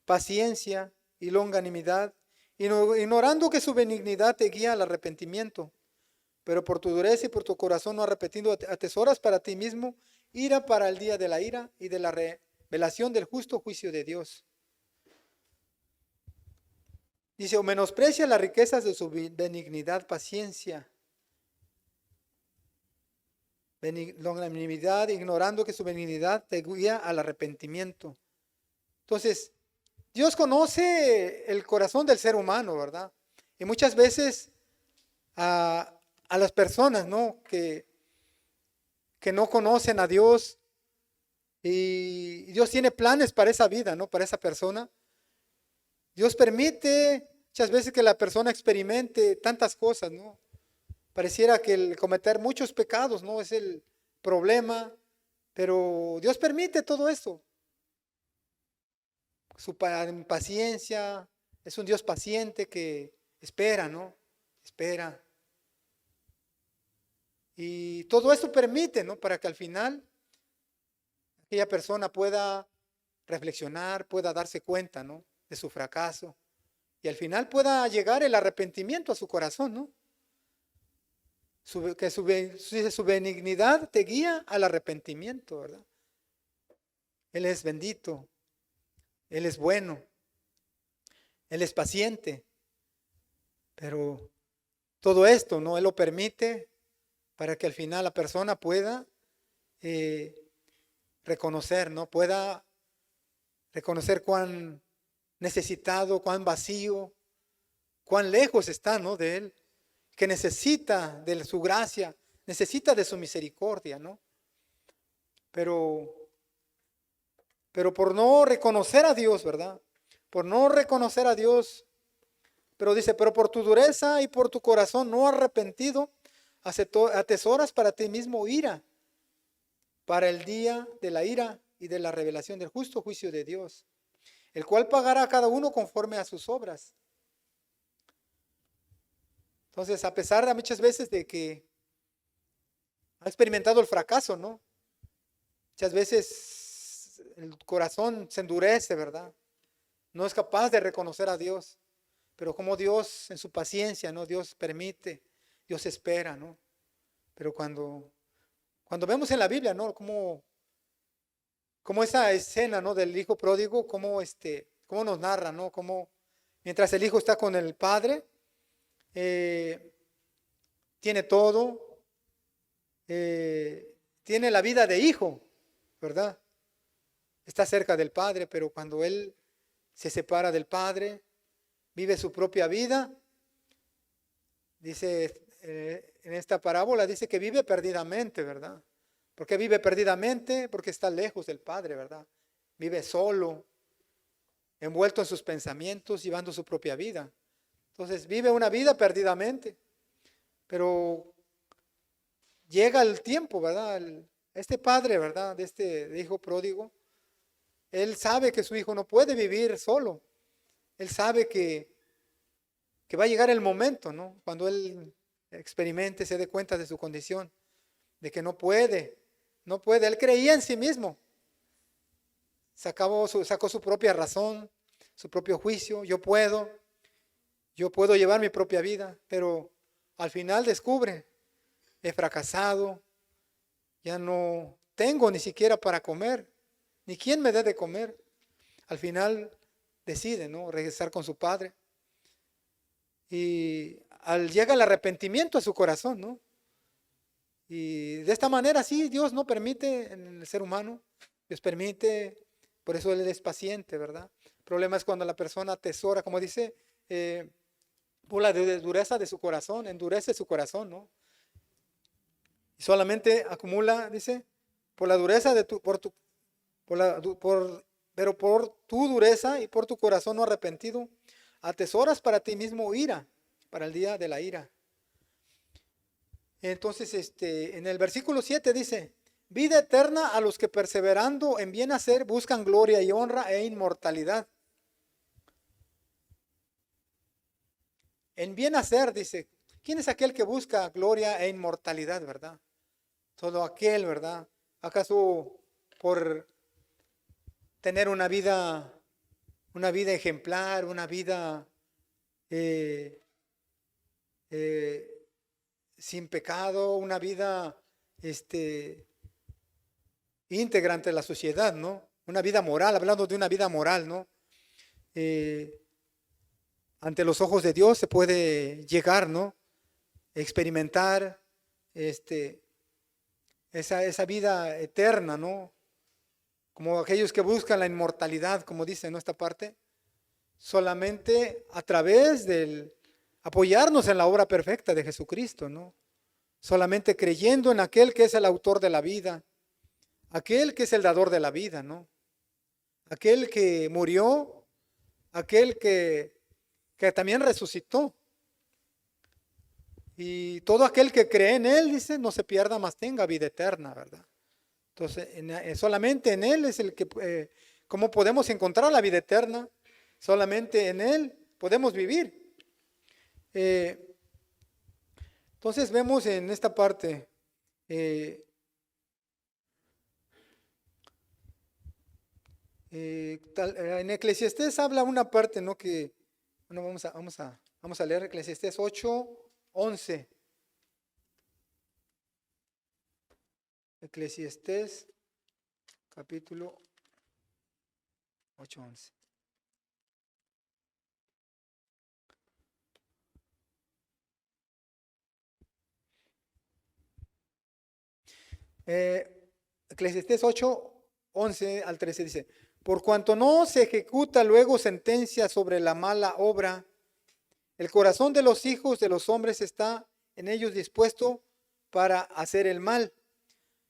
S1: paciencia y longanimidad, ignorando que su benignidad te guía al arrepentimiento, pero por tu dureza y por tu corazón no arrepentido atesoras para ti mismo ira para el día de la ira y de la revelación del justo juicio de Dios. Dice, o menosprecia las riquezas de su benignidad, paciencia, longanimidad, ignorando que su benignidad te guía al arrepentimiento. Entonces, Dios conoce el corazón del ser humano, ¿verdad? Y muchas veces a las personas, ¿no? Que no conocen a Dios y Dios tiene planes para esa vida, ¿no? Para esa persona. Dios permite muchas veces que la persona experimente tantas cosas, ¿no? Pareciera que el cometer muchos pecados no es el problema, pero Dios permite todo esto. Su paciencia, es un Dios paciente que espera, ¿no? Espera. Y todo esto permite, ¿no? Para que al final aquella persona pueda reflexionar, pueda darse cuenta, ¿no? De su fracaso. Y al final pueda llegar el arrepentimiento a su corazón, ¿no? Que su benignidad te guía al arrepentimiento, ¿verdad? Él es bendito, Él es bueno, Él es paciente, pero todo esto, ¿no? Él lo permite para que al final la persona pueda reconocer, ¿no? Pueda reconocer cuán necesitado, cuán vacío, cuán lejos está, ¿no? De Él, que necesita de su gracia, necesita de su misericordia, ¿no? Pero por no reconocer a Dios, ¿verdad? Por no reconocer a Dios, pero dice, pero por tu dureza y por tu corazón no arrepentido, atesoras para ti mismo ira, para el día de la ira y de la revelación del justo juicio de Dios, el cual pagará a cada uno conforme a sus obras. Entonces, a pesar de muchas veces de que ha experimentado el fracaso, ¿no? Muchas veces el corazón se endurece, ¿verdad? No es capaz de reconocer a Dios, pero como Dios en su paciencia, ¿no? Dios permite, Dios espera, ¿no? Pero cuando vemos en la Biblia, ¿no? Como esa escena, ¿no? Del hijo pródigo, cómo nos narra, ¿no? Como mientras el hijo está con el padre, eh, tiene todo, tiene la vida de hijo, ¿verdad? Está cerca del padre, pero cuando él se separa del padre, vive su propia vida, dice en esta parábola, dice que vive perdidamente, ¿verdad? ¿Por qué vive perdidamente? Porque está lejos del padre, ¿verdad? Vive solo, envuelto en sus pensamientos, llevando su propia vida. Entonces vive una vida perdidamente, pero llega el tiempo, ¿verdad? Este padre, ¿verdad? De hijo pródigo, él sabe que su hijo no puede vivir solo. Él sabe que va a llegar el momento, ¿no? Cuando él experimente, se dé cuenta de su condición, de que no puede, no puede. Él creía en sí mismo. Sacó su propia razón, su propio juicio. Yo puedo llevar mi propia vida, pero al final descubre, he fracasado, ya no tengo ni siquiera para comer, ni quién me dé de comer. Al final decide, ¿no? Regresar con su padre. Y llega el arrepentimiento a su corazón, ¿no? Y de esta manera sí, Dios no permite en el ser humano, Dios permite, por eso Él es paciente, ¿verdad? El problema es cuando la persona atesora, como dice, por la dureza de su corazón, endurece su corazón, ¿no? Y solamente acumula, dice, por la dureza de pero por tu dureza y por tu corazón no arrepentido, atesoras para ti mismo ira, para el día de la ira. Entonces, en el versículo 7 dice, vida eterna a los que perseverando en bien hacer buscan gloria y honra e inmortalidad. En bien hacer, dice, ¿quién es aquel que busca gloria e inmortalidad, verdad? Todo aquel, ¿verdad? ¿Acaso por tener una vida ejemplar, una vida eh, eh, sin pecado, una vida íntegra ante la sociedad, ¿no? Una vida moral, hablando de una vida moral, ¿no? Eh, ante los ojos de Dios se puede llegar, ¿no? Experimentar esa vida eterna, ¿no? Como aquellos que buscan la inmortalidad, como dice en esta parte, solamente a través del apoyarnos en la obra perfecta de Jesucristo, ¿no? Solamente creyendo en aquel que es el autor de la vida, aquel que es el dador de la vida, ¿no? Aquel que murió, aquel que también resucitó. Y todo aquel que cree en Él, dice, no se pierda, mas tenga vida eterna, ¿verdad? Entonces, solamente en Él es el que, ¿cómo podemos encontrar la vida eterna? Solamente en Él podemos vivir. Entonces vemos en esta parte, en Eclesiastés habla una parte, ¿no? Que, bueno, vamos a leer Eclesiastés 8:11. Eclesiastés capítulo 8:11. Eclesiastés 8:11 al 13 dice, por cuanto no se ejecuta luego sentencia sobre la mala obra, el corazón de los hijos de los hombres está en ellos dispuesto para hacer el mal.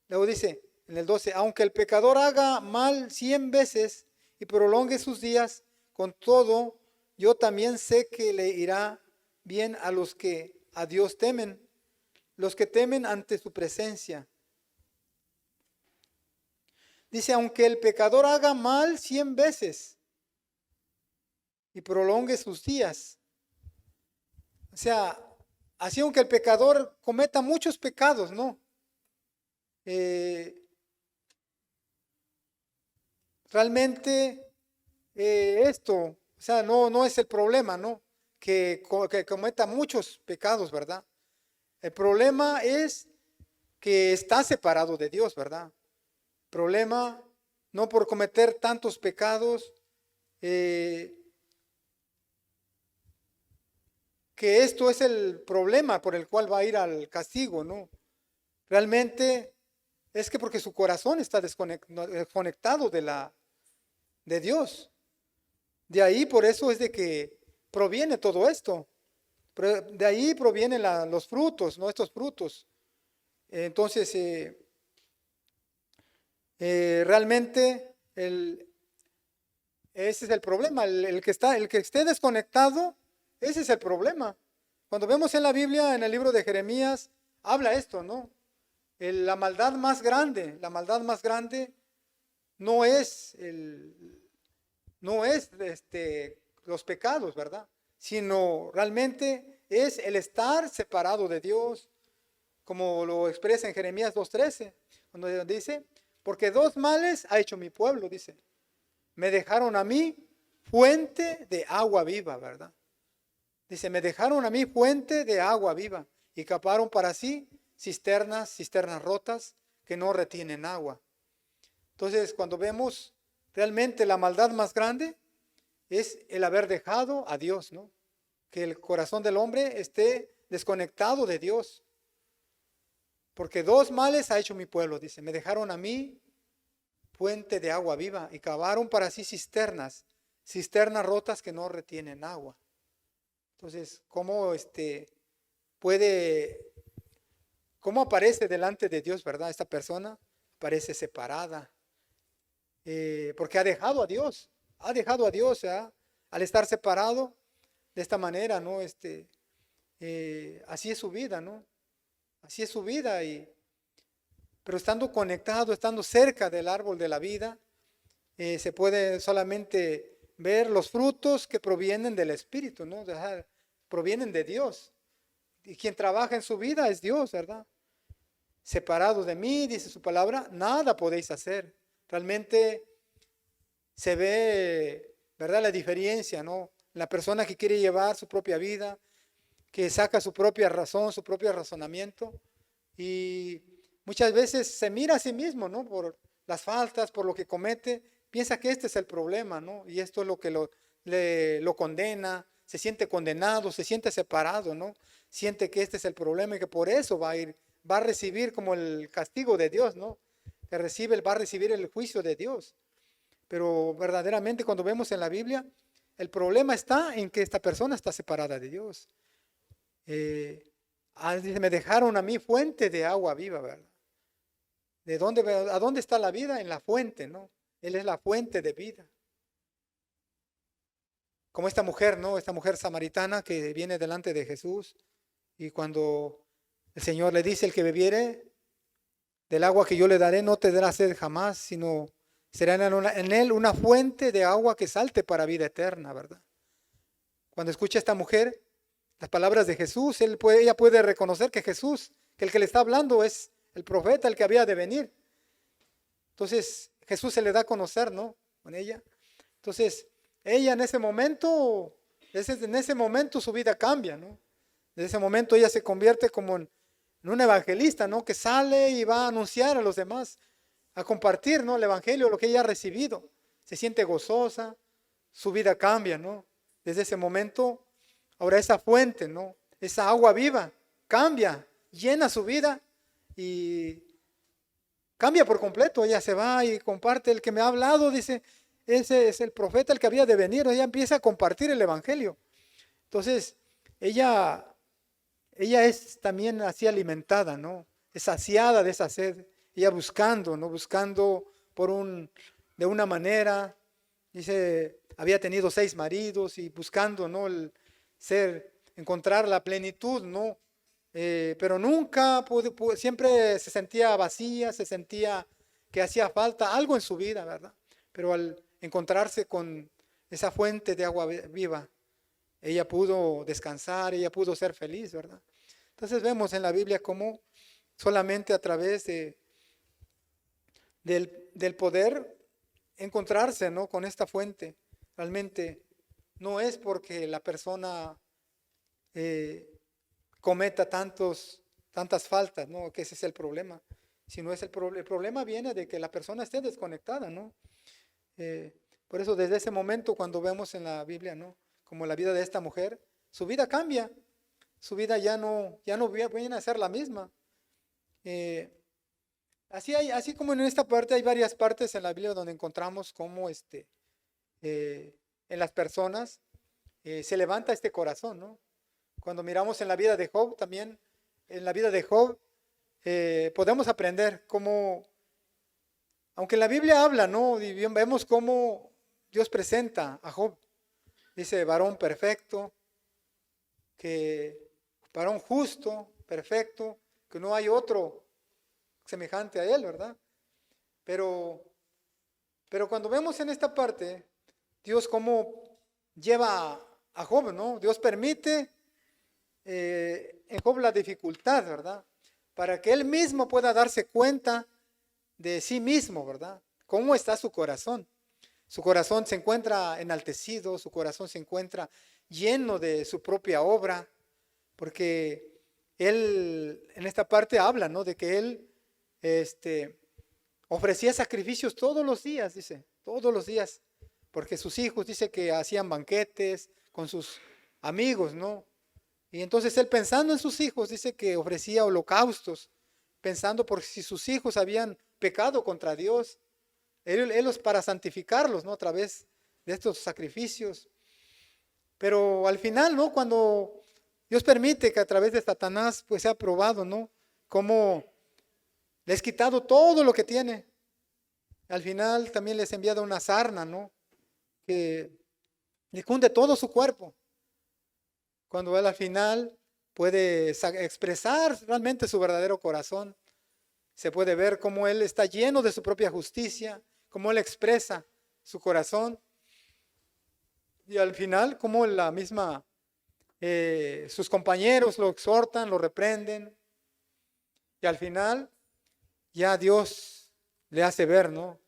S1: Luego dice en el 12, aunque el pecador haga mal 100 veces y prolongue sus días, con todo, yo también sé que le irá bien a los que a Dios temen, los que temen ante su presencia. Dice, aunque el pecador haga mal 100 veces y prolongue sus días. O sea, así aunque el pecador cometa muchos pecados, ¿no? realmente esto, o sea, no es el problema, ¿no? Que cometa muchos pecados, ¿verdad? El problema es que está separado de Dios, ¿verdad? Problema no por cometer tantos pecados, que esto es el problema por el cual va a ir al castigo, ¿no? Realmente es que porque su corazón está desconectado de Dios. De ahí por eso es de que proviene todo esto. De ahí provienen los frutos, ¿no? Estos frutos. Entonces, realmente ese es el problema. El que esté desconectado, ese es el problema. Cuando vemos en la Biblia, en el libro de Jeremías, habla esto, ¿no? La maldad más grande no es los pecados, ¿verdad? Sino realmente es el estar separado de Dios, como lo expresa en Jeremías 2:13, cuando dice, porque dos males ha hecho mi pueblo, dice, me dejaron a mí fuente de agua viva, ¿verdad? Dice, me dejaron a mí fuente de agua viva y caparon para sí cisternas rotas que no retienen agua. Entonces, cuando vemos realmente la maldad más grande, es el haber dejado a Dios, ¿no? Que el corazón del hombre esté desconectado de Dios. Porque dos males ha hecho mi pueblo, dice, me dejaron a mí fuente de agua viva y cavaron para sí cisternas rotas que no retienen agua. Entonces, cómo aparece delante de Dios, ¿verdad? Esta persona aparece separada, porque ha dejado a Dios, ¿verdad? Al estar separado de esta manera, ¿no? Así es su vida, ¿no? Así es su vida, pero estando conectado, estando cerca del árbol de la vida, se puede solamente ver los frutos que provienen del Espíritu, ¿no? Provienen de Dios. Y quien trabaja en su vida es Dios, ¿verdad? Separado de mí, dice su palabra, nada podéis hacer. Realmente se ve, ¿verdad? La diferencia, ¿no? La persona que quiere llevar su propia vida, que saca su propia razón, su propio razonamiento, y muchas veces se mira a sí mismo, ¿no? Por las faltas, por lo que comete, piensa que este es el problema, ¿no? Y esto es lo que lo condena, se siente condenado, se siente separado, ¿no? Siente que este es el problema y que por eso va a recibir como el castigo de Dios, ¿no? Va a recibir el juicio de Dios. Pero verdaderamente cuando vemos en la Biblia, el problema está en que esta persona está separada de Dios. Dice, me dejaron a mí fuente de agua viva, ¿verdad? ¿A dónde está la vida? En la fuente, ¿no? Él es la fuente de vida. Como esta mujer, ¿no? Esta mujer samaritana que viene delante de Jesús y cuando el Señor le dice, el que bebiere del agua que yo le daré no tendrá sed jamás, sino será en él una fuente de agua que salte para vida eterna, ¿verdad? Cuando escucha a esta mujer las palabras de Jesús, ella puede reconocer que Jesús, que el que le está hablando es el profeta, el que había de venir. Entonces Jesús se le da a conocer, ¿no? Con ella. Entonces ella en ese momento su vida cambia, ¿no? En ese momento ella se convierte como en un evangelista, ¿no? Que sale y va a anunciar a los demás, a compartir, ¿no? El evangelio, lo que ella ha recibido. Se siente gozosa, su vida cambia, ¿no? Desde ese momento, ahora esa fuente, ¿no? Esa agua viva cambia, llena su vida y cambia por completo. Ella se va y comparte. El que me ha hablado, dice, ese es el profeta, el que había de venir. Ella empieza a compartir el evangelio. Entonces, ella es también así alimentada, ¿no? Es saciada de esa sed. Ella buscando, ¿no? Buscando de una manera. Dice, había tenido 6 maridos y buscando, ¿no? Encontrar la plenitud, ¿no? Pero nunca siempre se sentía vacía, se sentía que hacía falta algo en su vida, ¿verdad? Pero al encontrarse con esa fuente de agua viva, ella pudo descansar, ella pudo ser feliz, ¿verdad? Entonces vemos en la Biblia cómo solamente a través del poder encontrarse, ¿no?, con esta fuente. Realmente no es porque la persona cometa tantas faltas, ¿no?, que ese es el problema, sino el problema viene de que la persona esté desconectada, ¿no? Por eso desde ese momento cuando vemos en la Biblia, ¿no?, como la vida de esta mujer, su vida cambia, su vida ya no viene a ser la misma. Así como en esta parte hay varias partes en la Biblia donde encontramos cómo en las personas se levanta este corazón, ¿no? Cuando miramos en la vida de Job, también en la vida de Job podemos aprender cómo, aunque la Biblia habla, ¿no?, y bien vemos cómo Dios presenta a Job, dice varón perfecto, que varón justo, perfecto, que no hay otro semejante a él, ¿verdad? Pero cuando vemos en esta parte, Dios cómo lleva a Job, ¿no? Dios permite en Job la dificultad, ¿verdad? Para que él mismo pueda darse cuenta de sí mismo, ¿verdad? ¿Cómo está su corazón? Su corazón se encuentra enaltecido, su corazón se encuentra lleno de su propia obra, porque él en esta parte habla, ¿no?, de que él ofrecía sacrificios todos los días, dice, todos los días, porque sus hijos, dice que hacían banquetes con sus amigos, ¿no? Y entonces él pensando en sus hijos, dice que ofrecía holocaustos, pensando por si sus hijos habían pecado contra Dios, él para santificarlos, ¿no?, a través de estos sacrificios. Pero al final, ¿no?, cuando Dios permite que a través de Satanás pues sea probado, ¿no?, cómo les ha quitado todo lo que tiene. Al final también les ha enviado una sarna, ¿no?, que le cunde todo su cuerpo. Cuando él al final puede expresar realmente su verdadero corazón, se puede ver cómo él está lleno de su propia justicia, cómo él expresa su corazón. Y al final, cómo la misma, sus compañeros lo exhortan, lo reprenden. Y al final, ya Dios le hace ver, ¿no?,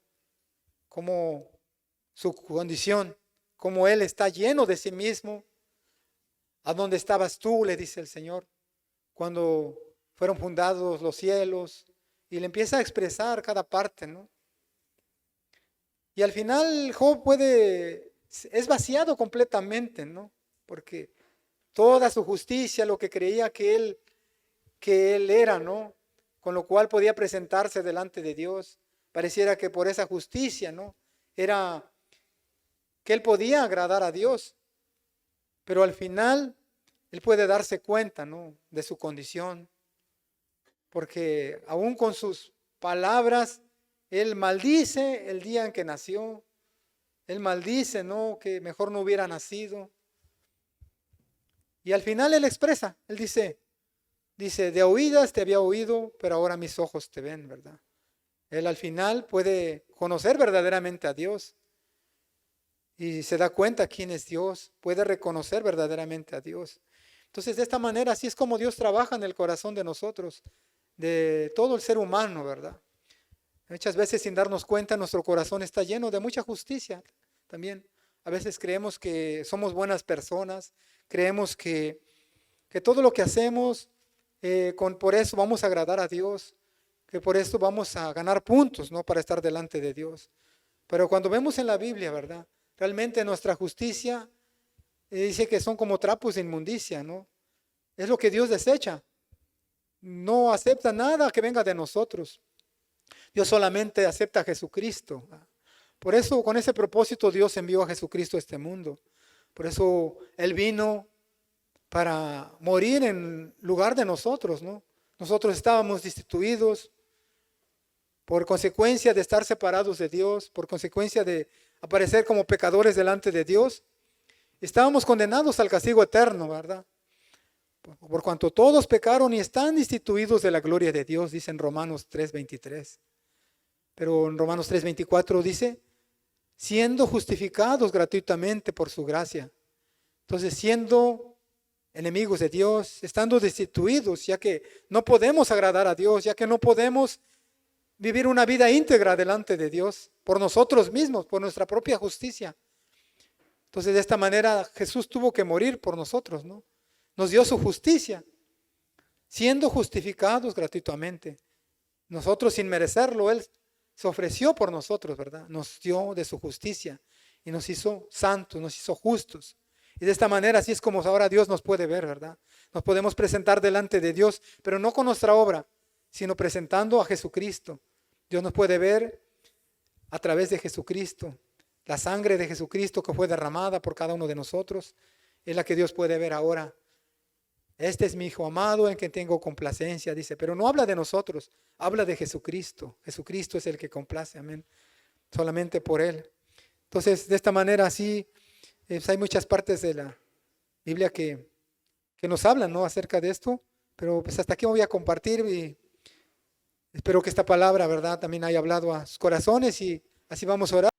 S1: cómo su condición, cómo él está lleno de sí mismo. ¿A dónde estabas tú?, le dice el Señor, cuando fueron fundados los cielos. Y le empieza a expresar cada parte, ¿no? Y al final Job es vaciado completamente, ¿no? Porque toda su justicia, lo que creía que él era, ¿no?, con lo cual podía presentarse delante de Dios, pareciera que por esa justicia, ¿no?, era que él podía agradar a Dios. Pero al final él puede darse cuenta, ¿no?, de su condición, porque aún con sus palabras él maldice el día en que nació, él maldice, ¿no?, que mejor no hubiera nacido. Y al final él expresa, él dice, de oídas te había oído, pero ahora mis ojos te ven, ¿verdad? Él al final puede conocer verdaderamente a Dios y se da cuenta quién es Dios, puede reconocer verdaderamente a Dios. Entonces, de esta manera, así es como Dios trabaja en el corazón de nosotros, de todo el ser humano, ¿verdad? Muchas veces sin darnos cuenta nuestro corazón está lleno de mucha justicia también. A veces creemos que somos buenas personas, creemos que todo lo que hacemos, por eso vamos a agradar a Dios, que por eso vamos a ganar puntos, ¿no?, para estar delante de Dios. Pero cuando vemos en la Biblia, ¿verdad?, realmente nuestra justicia dice que son como trapos de inmundicia, ¿no? Es lo que Dios desecha. No acepta nada que venga de nosotros. Dios solamente acepta a Jesucristo. Por eso, con ese propósito, Dios envió a Jesucristo a este mundo. Por eso Él vino para morir en lugar de nosotros, ¿no? Nosotros estábamos destituidos por consecuencia de estar separados de Dios, por consecuencia de aparecer como pecadores delante de Dios. Estábamos condenados al castigo eterno, ¿verdad? Por cuanto todos pecaron y están destituidos de la gloria de Dios, dice en Romanos 3:23. Pero en Romanos 3:24 dice, siendo justificados gratuitamente por su gracia. Entonces, siendo enemigos de Dios, estando destituidos, ya que no podemos agradar a Dios, ya que no podemos vivir una vida íntegra delante de Dios, por nosotros mismos, por nuestra propia justicia. Entonces, de esta manera Jesús tuvo que morir por nosotros, ¿no? Nos dio su justicia, siendo justificados gratuitamente. Nosotros sin merecerlo, Él se ofreció por nosotros, ¿verdad? Nos dio de su justicia y nos hizo santos, nos hizo justos. Y de esta manera así es como ahora Dios nos puede ver, ¿verdad? Nos podemos presentar delante de Dios, pero no con nuestra obra, sino presentando a Jesucristo. Dios nos puede ver a través de Jesucristo. La sangre de Jesucristo que fue derramada por cada uno de nosotros es la que Dios puede ver ahora. Este es mi Hijo amado en quien tengo complacencia, dice. Pero no habla de nosotros, habla de Jesucristo. Jesucristo es el que complace, amén. Solamente por Él. Entonces, de esta manera así, hay muchas partes de la Biblia que nos hablan, ¿no?, acerca de esto. Pero pues hasta aquí me voy a compartir y espero que esta palabra, ¿verdad?, también haya hablado a sus corazones y así vamos a orar.